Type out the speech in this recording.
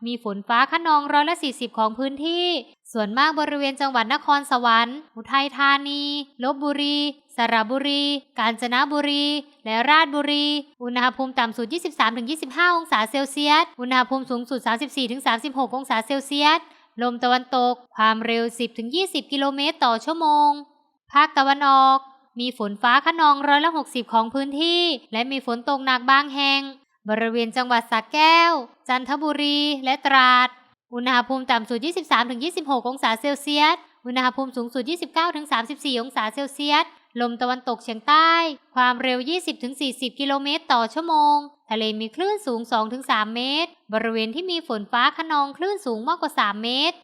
มีฝนฟ้าคะนอง40%ของพื้นที่ส่วนมากบริเวณจังหวัดนครสวรรค์อุทัยธานีลพบุรีสระบุรีกาญจนบุรีและราชบุรีอุณหภูมิต่ำสุด 23-25 องศาเซลเซียสอุณหภูมิสูงสุด 34-36 องศาเซลเซียสลมตะวันตกความเร็ว 10-20 กิโลเมตรต่อชั่วโมงภาคตะวันออกมีฝนฟ้าคะนอง60%ของพื้นที่และมีฝนตกหนักบางแห่งบริเวณจังหวัดสระแก้วจันทบุรีและตราดอุณหภูมิต่ำสุด 23-26 องศาเซลเซียสอุณหภูมิสูงสุด 29-34 องศาเซลเซียสลมตะวันตกเฉียงใต้ความเร็ว 20-40 กิโลเมตรต่อชั่วโมงทะเลมีคลื่นสูง 2-3 เมตรบริเวณที่มีฝนฟ้าคะนองคลื่นสูงมากกว่า3 เมตร